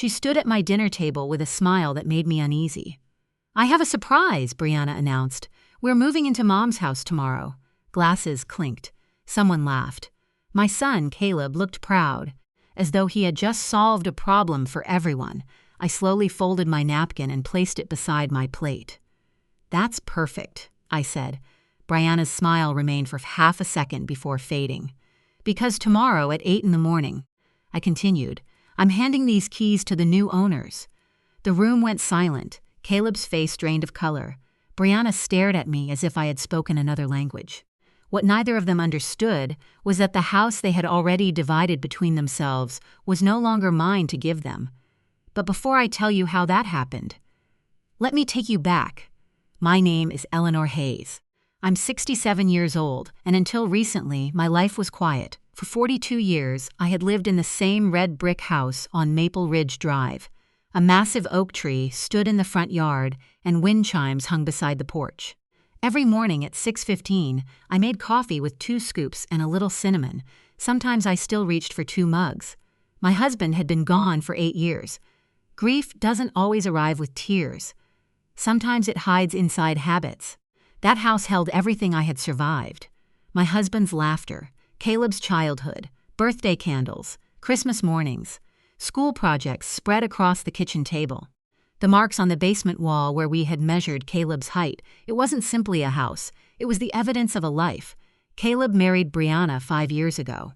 She stood at my dinner table with a smile that made me uneasy. "I have a surprise," Brianna announced. "We're moving into Mom's house tomorrow." Glasses clinked. Someone laughed. My son, Caleb, looked proud, as though he had just solved a problem for everyone. I slowly folded my napkin and placed it beside my plate. "That's perfect," I said. Brianna's smile remained for half a second before fading. "Because tomorrow at 8 in the morning," I continued, "I'm handing these keys to the new owners." The room went silent. Caleb's face drained of color. Brianna stared at me as if I had spoken another language. What neither of them understood was that the house they had already divided between themselves was no longer mine to give them. But before I tell you how that happened, let me take you back. My name is Eleanor Hayes. I'm 67 years old, and until recently, my life was quiet. For 42 years, I had lived in the same red brick house on Maple Ridge Drive. A massive oak tree stood in the front yard, and wind chimes hung beside the porch. Every morning at 6:15, I made coffee with 2 scoops and a little cinnamon. Sometimes I still reached for 2 mugs. My husband had been gone for 8 years. Grief doesn't always arrive with tears. Sometimes it hides inside habits. That house held everything I had survived. My husband's laughter, Caleb's childhood, birthday candles, Christmas mornings, school projects spread across the kitchen table. The marks on the basement wall where we had measured Caleb's height, it wasn't simply a house, it was the evidence of a life. Caleb married Brianna 5 years ago.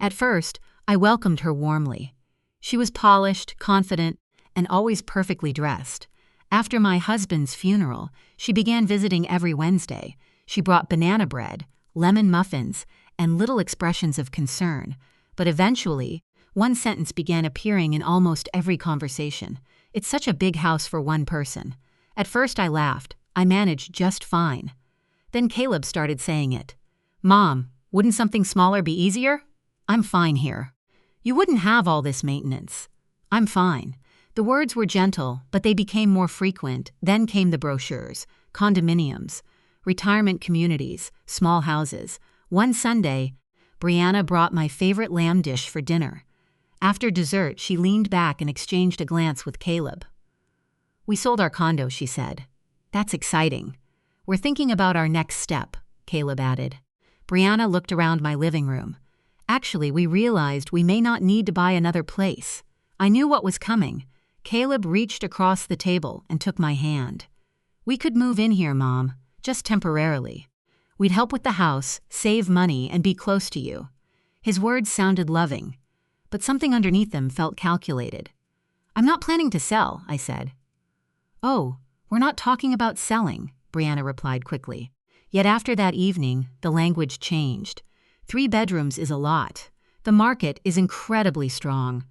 At first, I welcomed her warmly. She was polished, confident, and always perfectly dressed. After my husband's funeral, she began visiting every Wednesday. She brought banana bread, lemon muffins, and little expressions of concern. But eventually, one sentence began appearing in almost every conversation. "It's such a big house for one person." At first I laughed. I managed just fine. Then Caleb started saying it. "Mom, wouldn't something smaller be easier? I'm fine here. You wouldn't have all this maintenance. I'm fine." The words were gentle, but they became more frequent. Then came the brochures, condominiums, retirement communities, small houses. One Sunday, Brianna brought my favorite lamb dish for dinner. After dessert, she leaned back and exchanged a glance with Caleb. "We sold our condo," she said. "That's exciting. We're thinking about our next step," Caleb added. Brianna looked around my living room. "Actually, we realized we may not need to buy another place." I knew what was coming. Caleb reached across the table and took my hand. "We could move in here, Mom, just temporarily. We'd help with the house, save money, and be close to you." His words sounded loving, but something underneath them felt calculated. "I'm not planning to sell," I said. "Oh, we're not talking about selling," Brianna replied quickly. Yet after that evening, the language changed. 3 bedrooms is a lot. The market is incredibly strong.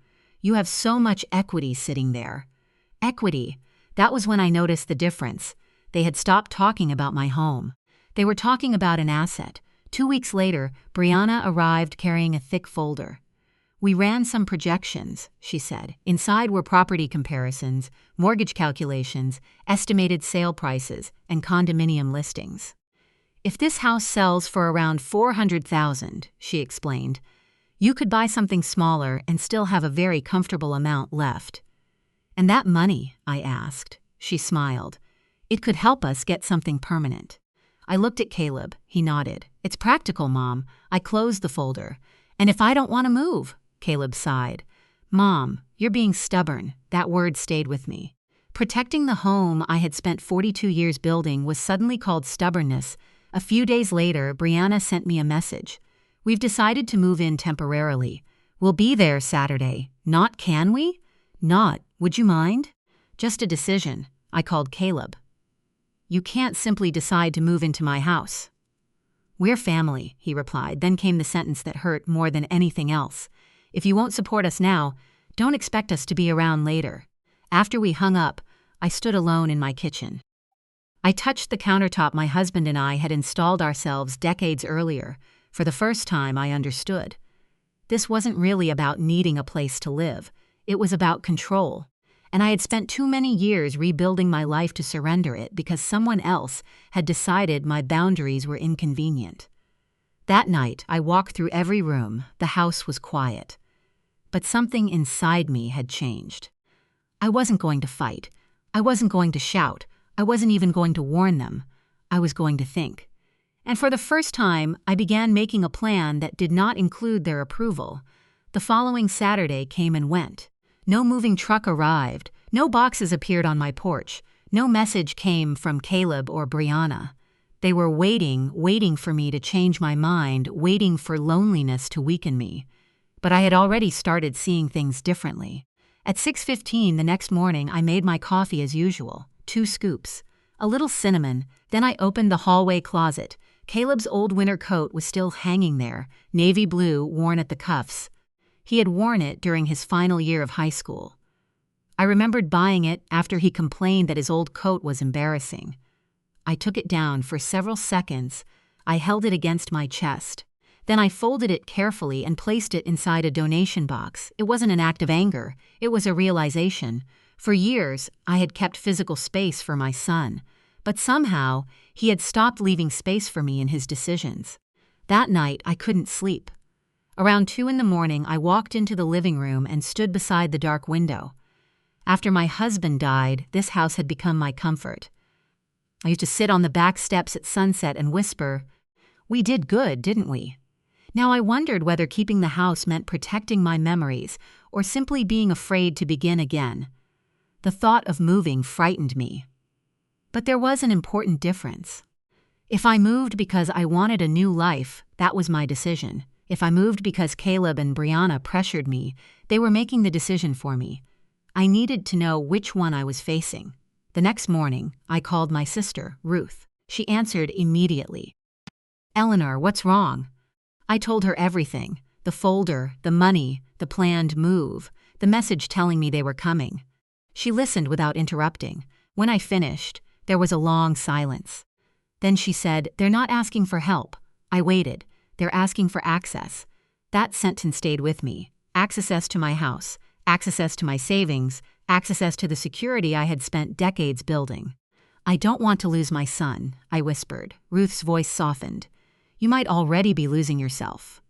You have so much equity sitting there. Equity. That was when I noticed the difference. They had stopped talking about my home. They were talking about an asset. 2 weeks later, Brianna arrived carrying a thick folder. "We ran some projections," she said. "Inside were property comparisons, mortgage calculations, estimated sale prices, and condominium listings. If this house sells for around $400,000, she explained, you could buy something smaller and still have a very comfortable amount left." "And that money?" I asked. She smiled. "It could help us get something permanent." I looked at Caleb. He nodded. "It's practical, Mom." I closed the folder. "And if I don't want to move?" Caleb sighed. "Mom, you're being stubborn." That word stayed with me. Protecting the home I had spent 42 years building was suddenly called stubbornness. A few days later, Brianna sent me a message. "We've decided to move in temporarily. We'll be there Saturday." Not "can we?" Not "would you mind?" Just a decision. I called Caleb. "You can't simply decide to move into my house." "We're family," he replied. Then came the sentence that hurt more than anything else. "If you won't support us now, don't expect us to be around later." After we hung up, I stood alone in my kitchen. I touched the countertop my husband and I had installed ourselves decades earlier. For the first time, I understood. This wasn't really about needing a place to live. It was about control. And I had spent too many years rebuilding my life to surrender it because someone else had decided my boundaries were inconvenient. That night, I walked through every room. The house was quiet. But something inside me had changed. I wasn't going to fight. I wasn't going to shout. I wasn't even going to warn them. I was going to think. And for the first time, I began making a plan that did not include their approval. The following Saturday came and went. No moving truck arrived. No boxes appeared on my porch. No message came from Caleb or Brianna. They were waiting for me to change my mind, waiting for loneliness to weaken me. But I had already started seeing things differently. At 6:15 the next morning, I made my coffee as usual, 2 scoops, a little cinnamon. Then I opened the hallway closet. Caleb's old winter coat was still hanging there, navy blue, worn at the cuffs. He had worn it during his final year of high school. I remembered buying it after he complained that his old coat was embarrassing. I took it down for several seconds. I held it against my chest. Then I folded it carefully and placed it inside a donation box. It wasn't an act of anger. It was a realization. For years, I had kept physical space for my son. But somehow, he had stopped leaving space for me in his decisions. That night, I couldn't sleep. Around 2 in the morning, I walked into the living room and stood beside the dark window. After my husband died, this house had become my comfort. I used to sit on the back steps at sunset and whisper, "We did good, didn't we?" Now I wondered whether keeping the house meant protecting my memories or simply being afraid to begin again. The thought of moving frightened me. But there was an important difference. If I moved because I wanted a new life, that was my decision. If I moved because Caleb and Brianna pressured me, they were making the decision for me. I needed to know which one I was facing. The next morning, I called my sister, Ruth. She answered immediately. "Eleanor, what's wrong?" I told her everything. The folder, the money, the planned move, the message telling me they were coming. She listened without interrupting. When I finished, there was a long silence. Then she said, "They're not asking for help." I waited. "They're asking for access." That sentence stayed with me. Access to my house, access to my savings, access to the security I had spent decades building. "I don't want to lose my son," I whispered. Ruth's voice softened. "You might already be losing yourself."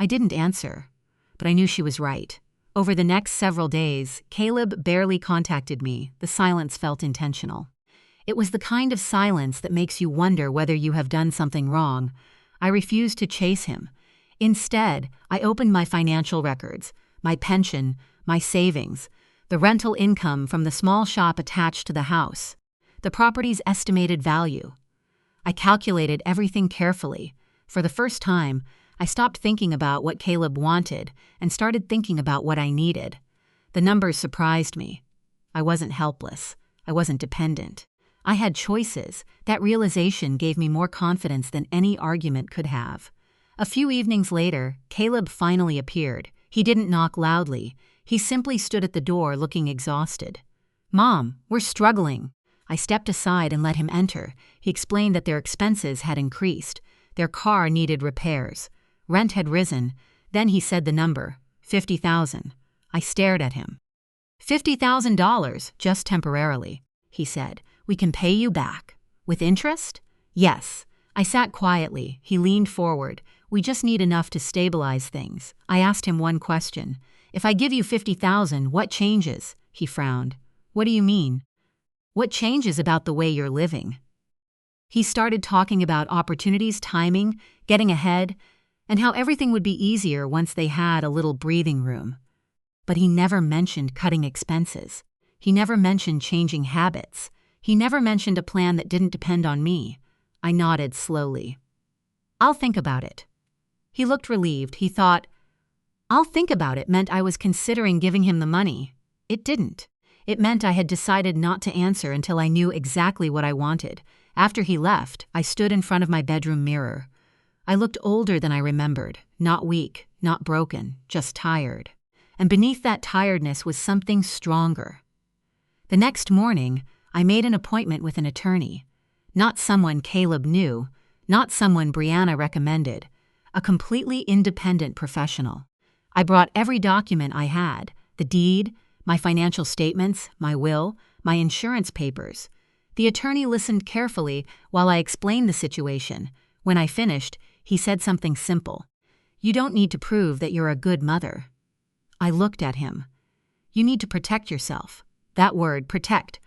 I didn't answer, but I knew she was right. Over the next several days, Caleb barely contacted me. The silence felt intentional. It was the kind of silence that makes you wonder whether you have done something wrong. I refused to chase him. Instead, I opened my financial records, my pension, my savings, the rental income from the small shop attached to the house, the property's estimated value. I calculated everything carefully. For the first time, I stopped thinking about what Caleb wanted and started thinking about what I needed. The numbers surprised me. I wasn't helpless. I wasn't dependent. I had choices. That realization gave me more confidence than any argument could have. A few evenings later, Caleb finally appeared. He didn't knock loudly. He simply stood at the door looking exhausted. "Mom, we're struggling." I stepped aside and let him enter. He explained that their expenses had increased. Their car needed repairs. Rent had risen. Then he said the number, $50,000. I stared at him. $50,000, just temporarily, he said. "We can pay you back." "With interest?" "Yes." I sat quietly. He leaned forward. "We just need enough to stabilize things." I asked him one question. "If I give you $50,000, what changes?" He frowned. "What do you mean?" "What changes about the way you're living?" He started talking about opportunities, timing, getting ahead, and how everything would be easier once they had a little breathing room. But he never mentioned cutting expenses. He never mentioned changing habits. He never mentioned a plan that didn't depend on me. I nodded slowly. "I'll think about it." He looked relieved. He thought, "I'll think about it" meant I was considering giving him the money. It didn't. It meant I had decided not to answer until I knew exactly what I wanted. After he left, I stood in front of my bedroom mirror. I looked older than I remembered, not weak, not broken, just tired. And beneath that tiredness was something stronger. The next morning, I made an appointment with an attorney. Not someone Caleb knew, not someone Brianna recommended, a completely independent professional. I brought every document I had, the deed, my financial statements, my will, my insurance papers. The attorney listened carefully while I explained the situation. When I finished, he said something simple. "You don't need to prove that you're a good mother." I looked at him. "You need to protect yourself." That word, protect,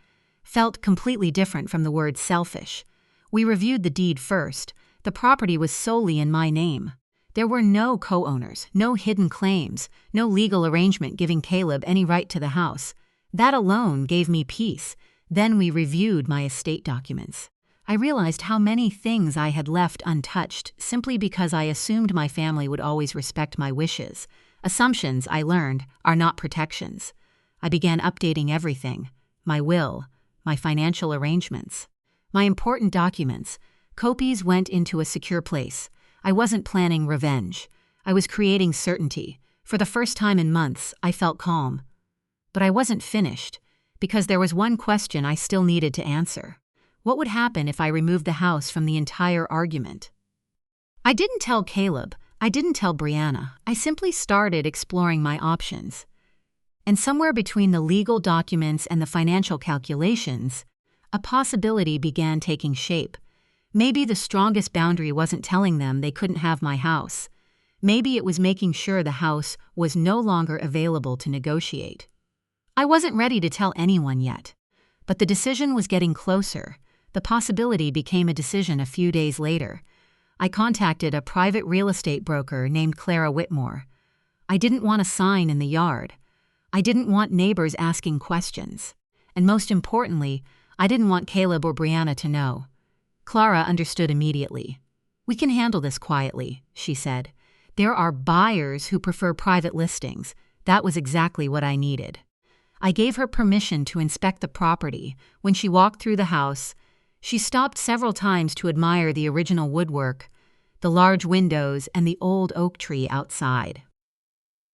felt completely different from the word selfish. We reviewed the deed first. The property was solely in my name. There were no co-owners, no hidden claims, no legal arrangement giving Caleb any right to the house. That alone gave me peace. Then we reviewed my estate documents. I realized how many things I had left untouched simply because I assumed my family would always respect my wishes. Assumptions, I learned, are not protections. I began updating everything: my will, my financial arrangements, my important documents. Copies went into a secure place. I wasn't planning revenge. I was creating certainty. For the first time in months, I felt calm. But I wasn't finished, because there was one question I still needed to answer. What would happen if I removed the house from the entire argument? I didn't tell Caleb. I didn't tell Brianna. I simply started exploring my options. And somewhere between the legal documents and the financial calculations, a possibility began taking shape. Maybe the strongest boundary wasn't telling them they couldn't have my house. Maybe it was making sure the house was no longer available to negotiate. I wasn't ready to tell anyone yet, but the decision was getting closer. The possibility became a decision a few days later. I contacted a private real estate broker named Clara Whitmore. I didn't want a sign in the yard. I didn't want neighbors asking questions. And most importantly, I didn't want Caleb or Brianna to know. Clara understood immediately. "We can handle this quietly," she said. "There are buyers who prefer private listings." That was exactly what I needed. I gave her permission to inspect the property. When she walked through the house, she stopped several times to admire the original woodwork, the large windows, and the old oak tree outside.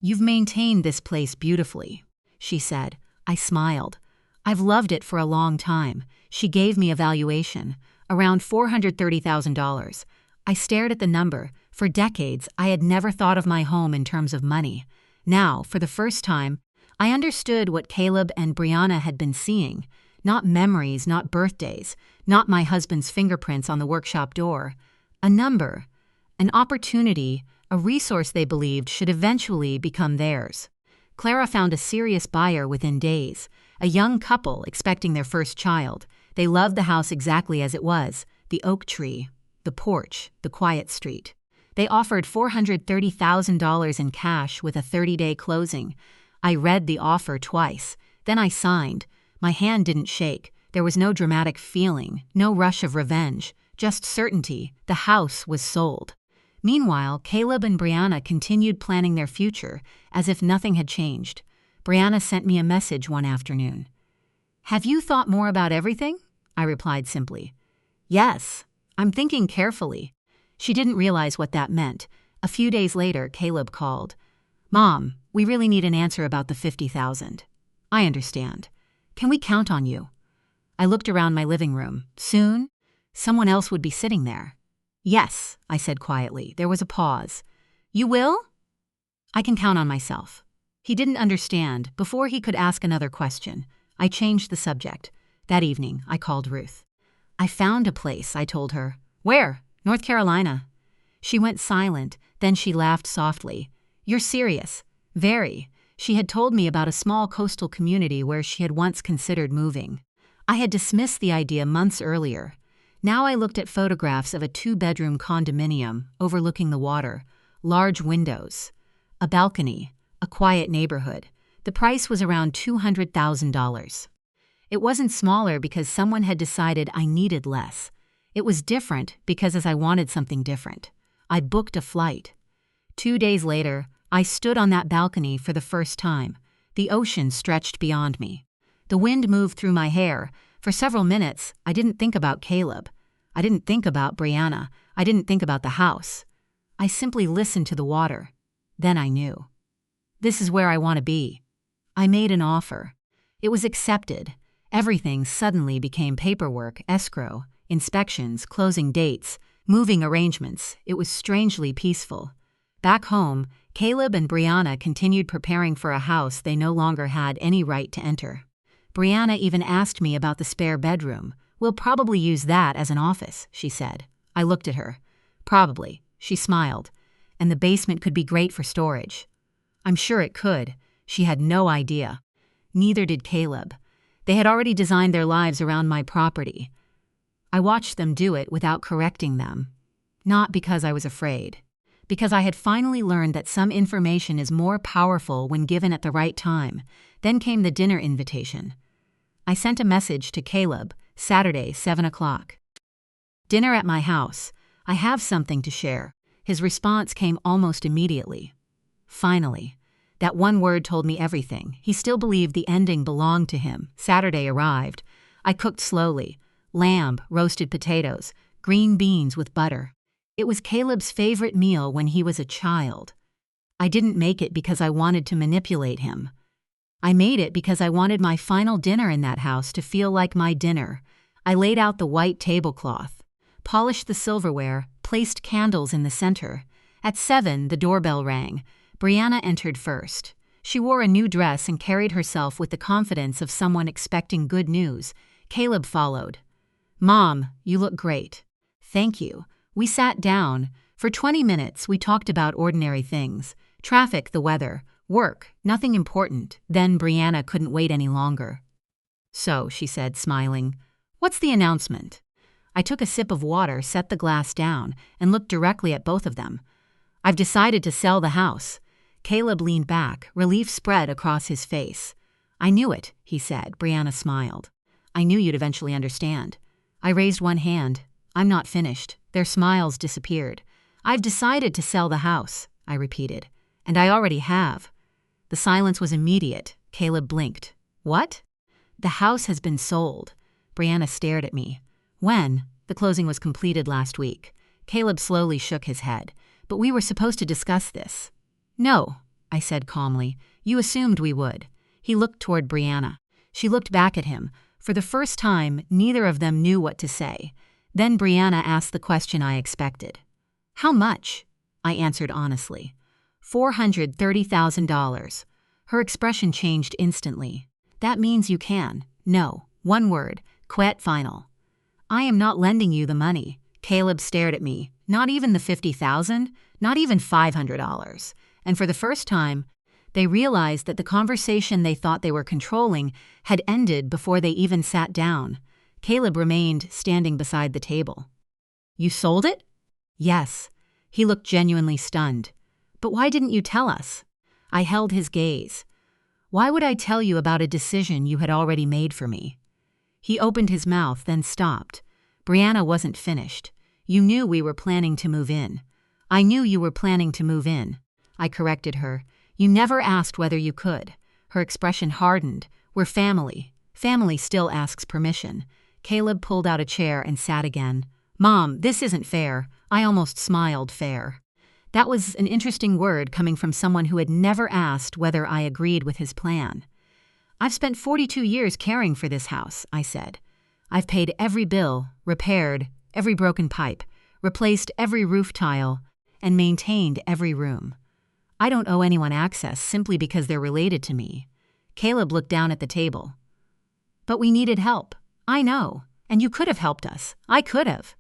"You've maintained this place beautifully," she said. I smiled. "I've loved it for a long time." She gave me a valuation, around $430,000. I stared at the number. For decades, I had never thought of my home in terms of money. Now, for the first time, I understood what Caleb and Brianna had been seeing. Not memories, not birthdays, not my husband's fingerprints on the workshop door. A number, an opportunity, a resource they believed should eventually become theirs. Clara found a serious buyer within days, a young couple expecting their first child. They loved the house exactly as it was: the oak tree, the porch, the quiet street. They offered $430,000 in cash with a 30-day closing. I read the offer twice. Then I signed. My hand didn't shake. There was no dramatic feeling, no rush of revenge, just certainty. The house was sold. Meanwhile, Caleb and Brianna continued planning their future as if nothing had changed. Brianna sent me a message one afternoon. "Have you thought more about everything?" I replied simply. "Yes, I'm thinking carefully." She didn't realize what that meant. A few days later, Caleb called. "Mom, we really need an answer about the $50,000. "I understand. Can we count on you?" I looked around my living room. Soon, someone else would be sitting there. "Yes," I said quietly. There was a pause. "You will?" "I can count on myself." He didn't understand. Before he could ask another question, I changed the subject. That evening, I called Ruth. "I found a place," I told her. "Where?" "North Carolina." She went silent, then she laughed softly. "You're serious?" "Very." She had told me about a small coastal community where she had once considered moving. I had dismissed the idea months earlier. Now I looked at photographs of a 2-bedroom condominium overlooking the water, large windows, a balcony, a quiet neighborhood. The price was around $200,000. It wasn't smaller because someone had decided I needed less. It was different because I wanted something different. I booked a flight. 2 days later, I stood on that balcony for the first time. The ocean stretched beyond me. The wind moved through my hair. For several minutes, I didn't think about Caleb. I didn't think about Brianna. I didn't think about the house. I simply listened to the water. Then I knew. This is where I want to be. I made an offer. It was accepted. Everything suddenly became paperwork, escrow, inspections, closing dates, moving arrangements. It was strangely peaceful. Back home, Caleb and Brianna continued preparing for a house they no longer had any right to enter. Brianna even asked me about the spare bedroom. "We'll probably use that as an office," she said. I looked at her. "Probably," she smiled. "And the basement could be great for storage." I'm sure it could. She had no idea. Neither did Caleb. They had already designed their lives around my property. I watched them do it without correcting them. Not because I was afraid. Because I had finally learned that some information is more powerful when given at the right time. Then came the dinner invitation. I sent a message to Caleb, Saturday, 7 o'clock. Dinner at my house. I have something to share. His response came almost immediately. Finally. That one word told me everything. He still believed the ending belonged to him. Saturday arrived. I cooked slowly. Lamb, roasted potatoes, green beans with butter. It was Caleb's favorite meal when he was a child. I didn't make it because I wanted to manipulate him. I made it because I wanted my final dinner in that house to feel like my dinner. I laid out the white tablecloth, polished the silverware, placed candles in the center. At 7, the doorbell rang. Brianna entered first. She wore a new dress and carried herself with the confidence of someone expecting good news. Caleb followed. "Mom, you look great." "Thank you." We sat down. For 20 minutes, we talked about ordinary things. Traffic, the weather, work, nothing important. Then Brianna couldn't wait any longer. "So," she said, smiling, "what's the announcement?" I took a sip of water, set the glass down, and looked directly at both of them. "I've decided to sell the house." Caleb leaned back, relief spread across his face. "I knew it," he said. Brianna smiled. "I knew you'd eventually understand." I raised one hand. "I'm not finished." Their smiles disappeared. "I've decided to sell the house," I repeated. "And I already have." The silence was immediate. Caleb blinked. "What?" "The house has been sold." Brianna stared at me. "When?" "The closing was completed last week." Caleb slowly shook his head. "But we were supposed to discuss this." "No," I said calmly. "You assumed we would." He looked toward Brianna. She looked back at him. For the first time, neither of them knew what to say. Then Brianna asked the question I expected. "How much?" I answered honestly. $430,000. Her expression changed instantly. "That means you can." "No." One word. Quit final. "I am not lending you the money." Caleb stared at me. "Not even the $50,000? Not even $500. And for the first time, they realized that the conversation they thought they were controlling had ended before they even sat down. Caleb remained standing beside the table. "You sold it?" "Yes." He looked genuinely stunned. "But why didn't you tell us?" I held his gaze. "Why would I tell you about a decision you had already made for me?" He opened his mouth, then stopped. "Brianna wasn't finished. You knew we were planning to move in." "I knew you were planning to move in." I corrected her. "You never asked whether you could." Her expression hardened. "We're family. Family still asks permission." Caleb pulled out a chair and sat again. "Mom, this isn't fair." I almost smiled. Fair. That was an interesting word coming from someone who had never asked whether I agreed with his plan. "I've spent 42 years caring for this house," I said. "I've paid every bill, repaired every broken pipe, replaced every roof tile, and maintained every room. I don't owe anyone access simply because they're related to me." Caleb looked down at the table. "But we needed help." "I know. And you could have helped us. I could have."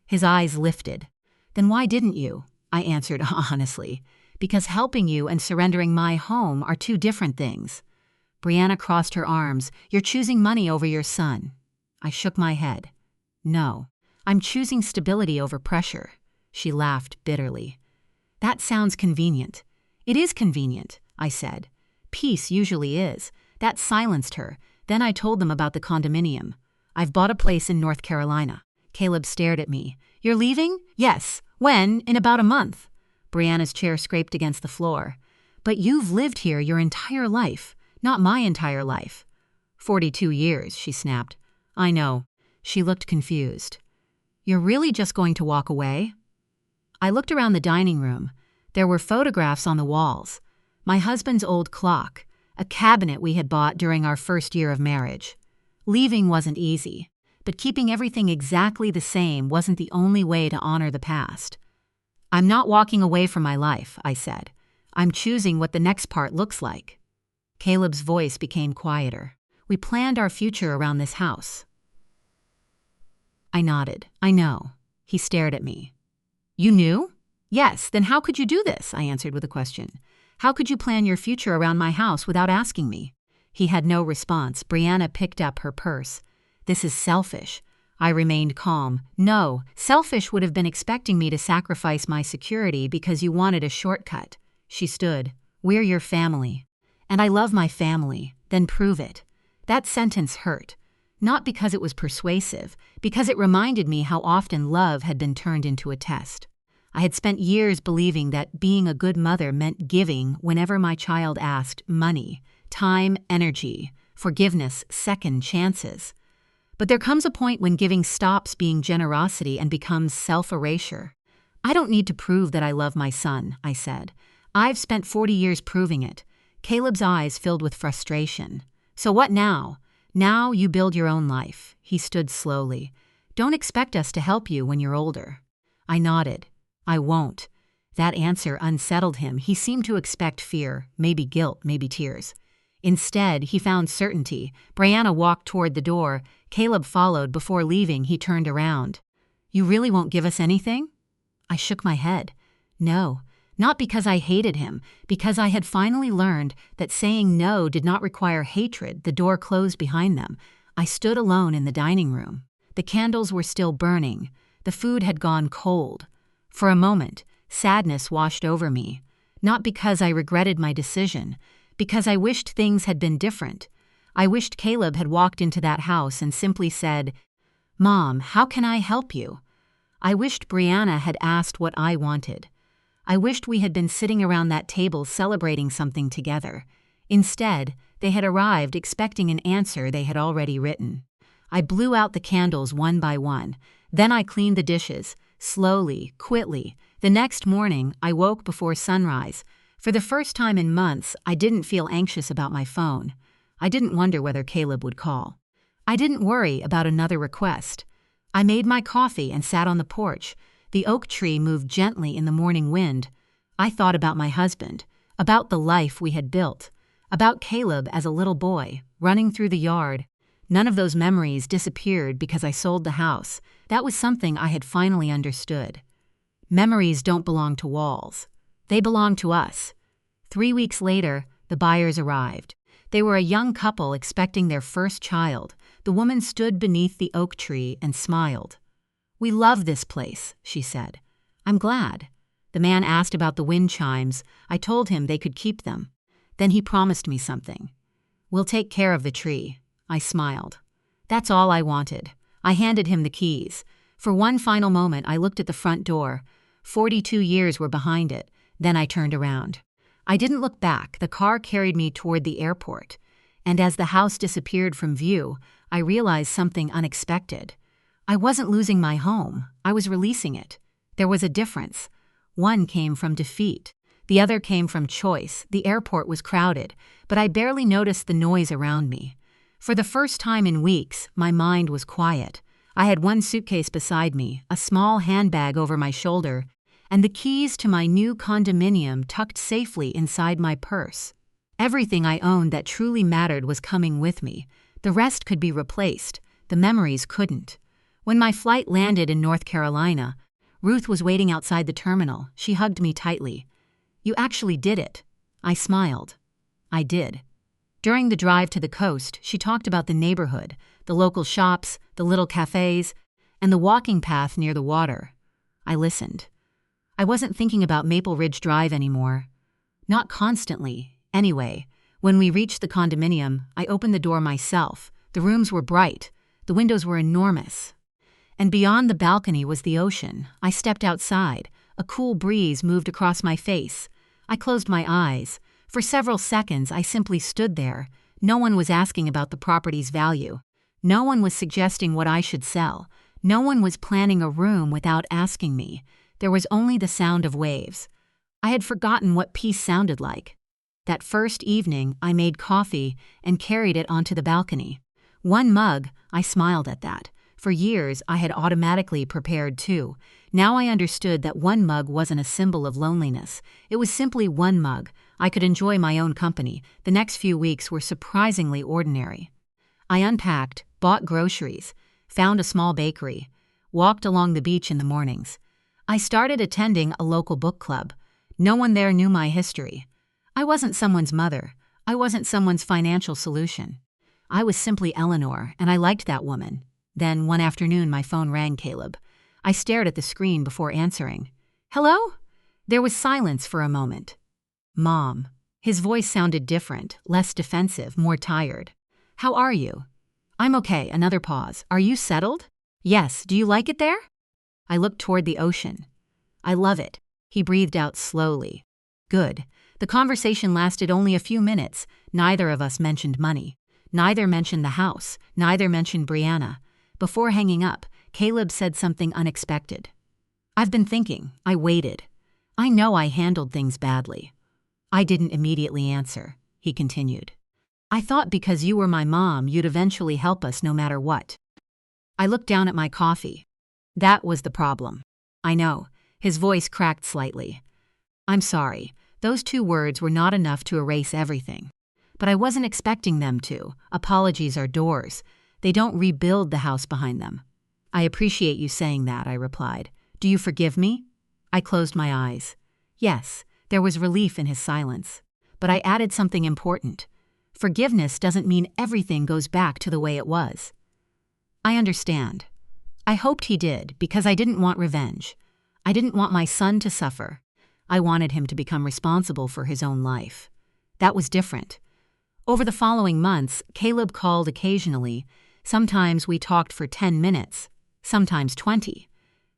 His eyes lifted. "Then why didn't you?" I answered honestly. "Because helping you and surrendering my home are two different things." Brianna crossed her arms. "You're choosing money over your son." I shook my head. "No. I'm choosing stability over pressure." She laughed bitterly. "That sounds convenient." "It is convenient," I said. "Peace usually is." That silenced her. Then I told them about the condominium. "I've bought a place in North Carolina." Caleb stared at me. "You're leaving?" "Yes." "When?" "In about a month." Brianna's chair scraped against the floor. "But you've lived here your entire life." "Not my entire life." 42 years, she snapped. "I know." She looked confused. "You're really just going to walk away?" I looked around the dining room. There were photographs on the walls. My husband's old clock, a cabinet we had bought during our first year of marriage. Leaving wasn't easy, but keeping everything exactly the same wasn't the only way to honor the past. "I'm not walking away from my life," I said. "I'm choosing what the next part looks like." Caleb's voice became quieter. "We planned our future around this house." I nodded. "I know." He stared at me. "You knew?" "Yes, then how could you do this?" I answered with a question. "How could you plan your future around my house without asking me?" He had no response. Brianna picked up her purse. This is selfish. I remained calm. No, selfish would have been expecting me to sacrifice my security because you wanted a shortcut. She stood. We're your family. And I love my family. Then prove it. That sentence hurt. Not because it was persuasive, because it reminded me how often love had been turned into a test. I had spent years believing that being a good mother meant giving whenever my child asked money, time, energy, forgiveness, second chances. But there comes a point when giving stops being generosity and becomes self-erasure. I don't need to prove that I love my son, I said. I've spent 40 years proving it. Caleb's eyes filled with frustration. So what now? Now you build your own life. He stood slowly. Don't expect us to help you when you're older. I nodded. I won't. That answer unsettled him. He seemed to expect fear, maybe guilt, maybe tears. Instead, he found certainty. Brianna walked toward the door. Caleb followed. Before leaving, he turned around. You really won't give us anything? I shook my head. No, not because I hated him, because I had finally learned that saying no did not require hatred. The door closed behind them. I stood alone in the dining room. The candles were still burning. The food had gone cold. For a moment, sadness washed over me. Not because I regretted my decision, because I wished things had been different. I wished Caleb had walked into that house and simply said, Mom, how can I help you? I wished Brianna had asked what I wanted. I wished we had been sitting around that table celebrating something together. Instead, they had arrived expecting an answer they had already written. I blew out the candles one by one. Then I cleaned the dishes, slowly, quickly. The next morning, I woke before sunrise. For the first time in months, I didn't feel anxious about my phone. I didn't wonder whether Caleb would call. I didn't worry about another request. I made my coffee and sat on the porch. The oak tree moved gently in the morning wind. I thought about my husband, about the life we had built, about Caleb as a little boy, running through the yard. None of those memories disappeared because I sold the house. That was something I had finally understood. Memories don't belong to walls. They belong to us. 3 weeks later, the buyers arrived. They were a young couple expecting their first child. The woman stood beneath the oak tree and smiled. We love this place, she said. I'm glad. The man asked about the wind chimes. I told him they could keep them. Then he promised me something. We'll take care of the tree. I smiled. That's all I wanted. I handed him the keys. For one final moment, I looked at the front door. 42 years were behind it. Then I turned around. I didn't look back. The car carried me toward the airport. And as the house disappeared from view, I realized something unexpected. I wasn't losing my home. I was releasing it. There was a difference. One came from defeat. The other came from choice. The airport was crowded, but I barely noticed the noise around me. For the first time in weeks, my mind was quiet. I had one suitcase beside me, a small handbag over my shoulder, and the keys to my new condominium tucked safely inside my purse. Everything I owned that truly mattered was coming with me. The rest could be replaced. The memories couldn't. When my flight landed in North Carolina, Ruth was waiting outside the terminal. She hugged me tightly. You actually did it. I smiled. I did. During the drive to the coast, she talked about the neighborhood, the local shops, the little cafes, and the walking path near the water. I listened. I wasn't thinking about Maple Ridge Drive anymore. Not constantly. Anyway, when we reached the condominium, I opened the door myself. The rooms were bright. The windows were enormous. And beyond the balcony was the ocean. I stepped outside. A cool breeze moved across my face. I closed my eyes. For several seconds, I simply stood there. No one was asking about the property's value. No one was suggesting what I should sell. No one was planning a room without asking me. There was only the sound of waves. I had forgotten what peace sounded like. That first evening, I made coffee and carried it onto the balcony. One mug, I smiled at that. For years, I had automatically prepared two. Now I understood that one mug wasn't a symbol of loneliness. It was simply one mug. I could enjoy my own company. The next few weeks were surprisingly ordinary. I unpacked, bought groceries, found a small bakery, walked along the beach in the mornings. I started attending a local book club. No one there knew my history. I wasn't someone's mother. I wasn't someone's financial solution. I was simply Eleanor, and I liked that woman. Then, one afternoon, my phone rang, Caleb. I stared at the screen before answering. Hello? There was silence for a moment. Mom. His voice sounded different, less defensive, more tired. How are you? I'm okay. Another pause. Are you settled? Yes. Do you like it there? I looked toward the ocean. I love it. He breathed out slowly. Good. The conversation lasted only a few minutes. Neither of us mentioned money. Neither mentioned the house. Neither mentioned Brianna. Before hanging up, Caleb said something unexpected. I've been thinking. I waited. I know I handled things badly. I didn't immediately answer, he continued. I thought because you were my mom, you'd eventually help us no matter what. I looked down at my coffee. That was the problem. I know. His voice cracked slightly. I'm sorry. Those 2 words were not enough to erase everything. But I wasn't expecting them to. Apologies are doors. They don't rebuild the house behind them. I appreciate you saying that, I replied. Do you forgive me? I closed my eyes. Yes, there was relief in his silence. But I added something important. Forgiveness doesn't mean everything goes back to the way it was. I understand. I hoped he did, because I didn't want revenge. I didn't want my son to suffer. I wanted him to become responsible for his own life. That was different. Over the following months, Caleb called occasionally. Sometimes we talked for 10 minutes, sometimes 20.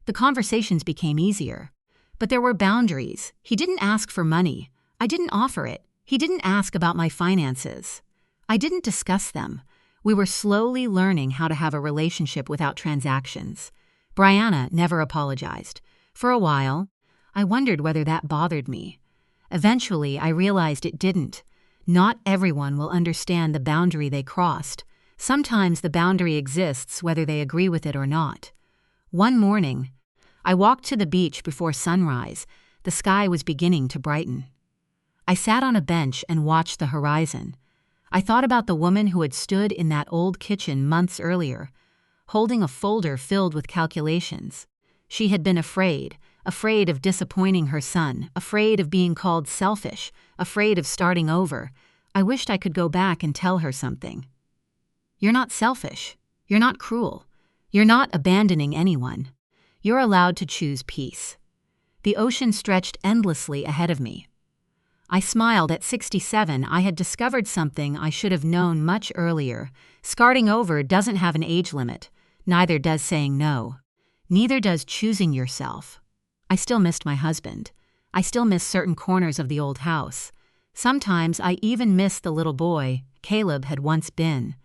The conversations became easier. But there were boundaries. He didn't ask for money. I didn't offer it. He didn't ask about my finances. I didn't discuss them. We were slowly learning how to have a relationship without transactions. Brianna never apologized. For a while, I wondered whether that bothered me. Eventually, I realized it didn't. Not everyone will understand the boundary they crossed. Sometimes the boundary exists whether they agree with it or not. One morning, I walked to the beach before sunrise. The sky was beginning to brighten. I sat on a bench and watched the horizon. I thought about the woman who had stood in that old kitchen months earlier, holding a folder filled with calculations. She had been afraid of disappointing her son, afraid of being called selfish, afraid of starting over. I wished I could go back and tell her something. You're not selfish. You're not cruel. You're not abandoning anyone. You're allowed to choose peace. The ocean stretched endlessly ahead of me. I smiled. At 67, I had discovered something I should have known much earlier. Starting over doesn't have an age limit. Neither does saying no. Neither does choosing yourself. I still missed my husband. I still miss certain corners of the old house. Sometimes I even miss the little boy Caleb had once been.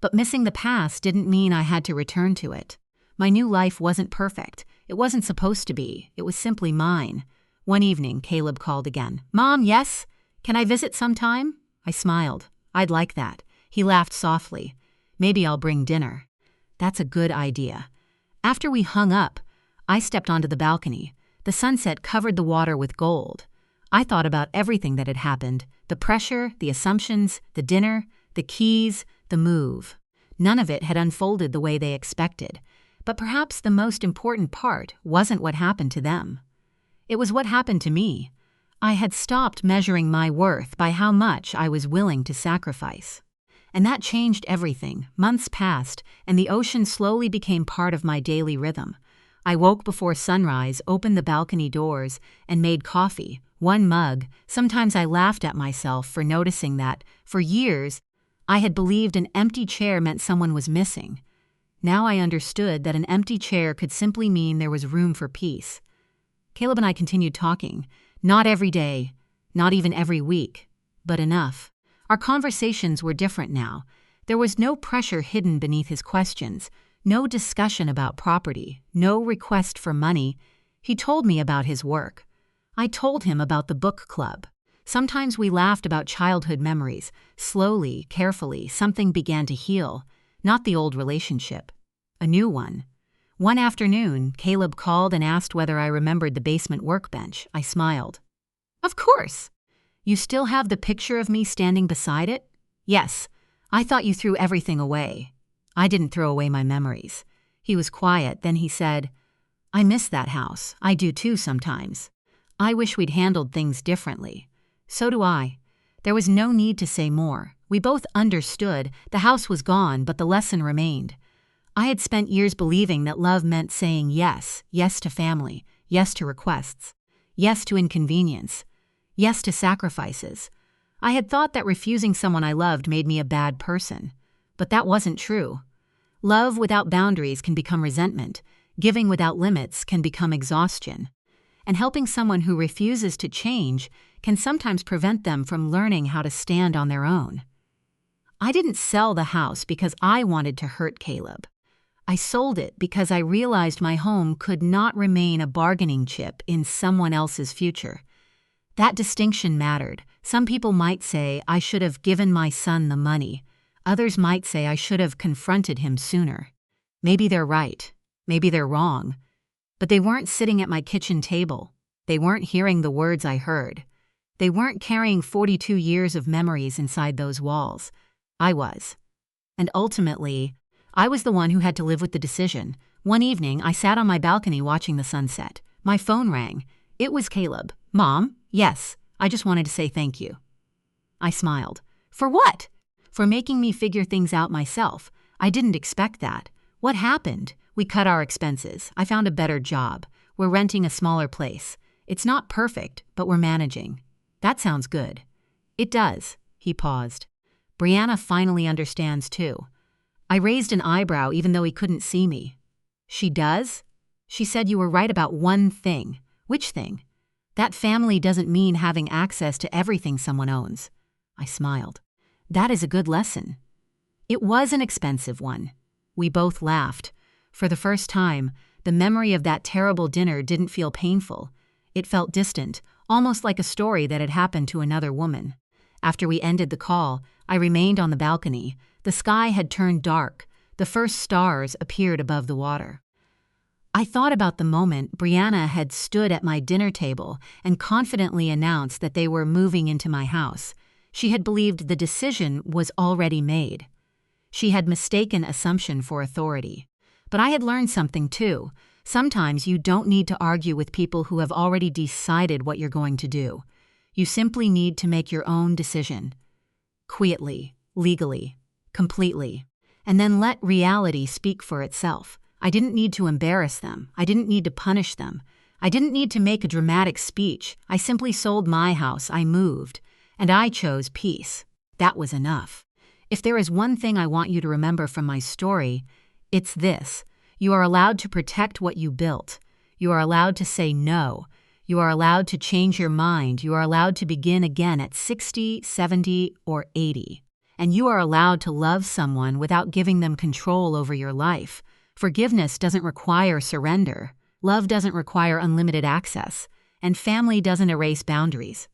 But missing the past didn't mean I had to return to it. My new life wasn't perfect. It wasn't supposed to be. It was simply mine. One evening, Caleb called again. Mom, yes? Can I visit sometime? I smiled. I'd like that. He laughed softly. Maybe I'll bring dinner. That's a good idea. After we hung up, I stepped onto the balcony. The sunset covered the water with gold. I thought about everything that had happened, the pressure, the assumptions, the dinner, the keys, the move. None of it had unfolded the way they expected. But perhaps the most important part wasn't what happened to them. It was what happened to me. I had stopped measuring my worth by how much I was willing to sacrifice. And that changed everything. Months passed, and the ocean slowly became part of my daily rhythm. I woke before sunrise, opened the balcony doors, and made coffee, 1 mug. Sometimes I laughed at myself for noticing that, for years, I had believed an empty chair meant someone was missing. Now I understood that an empty chair could simply mean there was room for peace. Caleb and I continued talking. Not every day, not even every week, but enough. Our conversations were different now. There was no pressure hidden beneath his questions, no discussion about property, no request for money. He told me about his work. I told him about the book club. Sometimes we laughed about childhood memories. Slowly, carefully, something began to heal. Not the old relationship. A new one. One afternoon, Caleb called and asked whether I remembered the basement workbench. I smiled. Of course. You still have the picture of me standing beside it? Yes. I thought you threw everything away. I didn't throw away my memories. He was quiet. Then he said, I miss that house. I do too sometimes. I wish we'd handled things differently. So do I. There was no need to say more. We both understood the house was gone, but the lesson remained. I had spent years believing that love meant saying yes, yes to family, yes to requests, yes to inconvenience, yes to sacrifices. I had thought that refusing someone I loved made me a bad person, but that wasn't true. Love without boundaries can become resentment, giving without limits can become exhaustion, and helping someone who refuses to change can sometimes prevent them from learning how to stand on their own. I didn't sell the house because I wanted to hurt Caleb. I sold it because I realized my home could not remain a bargaining chip in someone else's future. That distinction mattered. Some people might say I should have given my son the money. Others might say I should have confronted him sooner. Maybe they're right. Maybe they're wrong. But they weren't sitting at my kitchen table. They weren't hearing the words I heard. They weren't carrying 42 years of memories inside those walls. I was. And ultimately, I was the one who had to live with the decision. One evening, I sat on my balcony watching the sunset. My phone rang. It was Caleb. "Mom?" "Yes, I just wanted to say thank you." I smiled. "For what?" "For making me figure things out myself. I didn't expect that." "What happened?" "We cut our expenses. I found a better job. We're renting a smaller place. It's not perfect, but we're managing." "That sounds good." "It does." He paused. "Brianna finally understands too." I raised an eyebrow even though he couldn't see me. "She does?" "She said you were right about one thing." "Which thing?" "That family doesn't mean having access to everything someone owns." I smiled. "That is a good lesson." It was an expensive one. We both laughed. For the first time, the memory of that terrible dinner didn't feel painful. It felt distant, almost like a story that had happened to another woman. After we ended the call, I remained on the balcony. The sky had turned dark. The first stars appeared above the water. I thought about the moment Brianna had stood at my dinner table and confidently announced that they were moving into my house. She had believed the decision was already made. She had mistaken assumption for authority. But I had learned something too. Sometimes you don't need to argue with people who have already decided what you're going to do. You simply need to make your own decision. Quietly, legally, completely. And then let reality speak for itself. I didn't need to embarrass them. I didn't need to punish them. I didn't need to make a dramatic speech. I simply sold my house. I moved. And I chose peace. That was enough. If there is one thing I want you to remember from my story, it's this. You are allowed to protect what you built. You are allowed to say no. You are allowed to change your mind. You are allowed to begin again at 60, 70, or 80. And you are allowed to love someone without giving them control over your life. Forgiveness doesn't require surrender. Love doesn't require unlimited access. And family doesn't erase boundaries.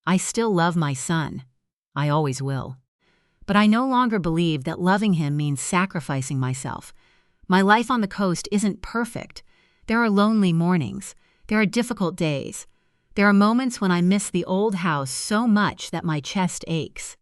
I still love my son. I always will. But I no longer believe that loving him means sacrificing myself. My life on the coast isn't perfect. There are lonely mornings. There are difficult days. There are moments when I miss the old house so much that my chest aches.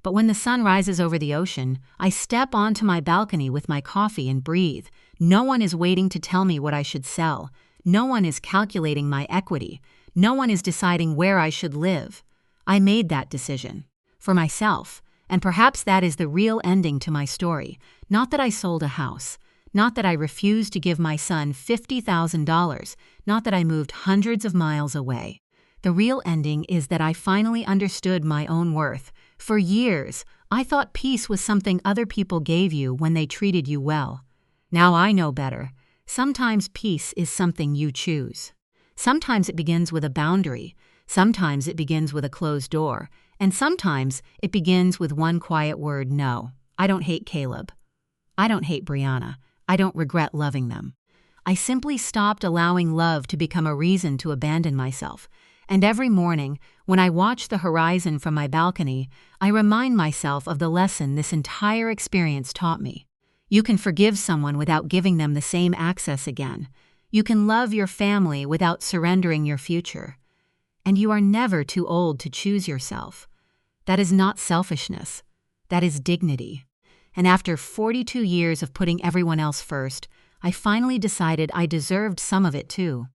But when the sun rises over the ocean, I step onto my balcony with my coffee and breathe. No one is waiting to tell me what I should sell. No one is calculating my equity. No one is deciding where I should live. I made that decision. For myself. And perhaps that is the real ending to my story. Not that I sold a house. Not that I refused to give my son $50,000. Not that I moved hundreds of miles away. The real ending is that I finally understood my own worth. For years, I thought peace was something other people gave you when they treated you well. Now I know better. Sometimes peace is something you choose. Sometimes it begins with a boundary. Sometimes it begins with a closed door. And sometimes it begins with one quiet word, no. I don't hate Caleb. I don't hate Brianna. I don't regret loving them. I simply stopped allowing love to become a reason to abandon myself. And every morning, when I watch the horizon from my balcony, I remind myself of the lesson this entire experience taught me. You can forgive someone without giving them the same access again. You can love your family without surrendering your future. And you are never too old to choose yourself. That is not selfishness. That is dignity. And after 42 years of putting everyone else first, I finally decided I deserved some of it too.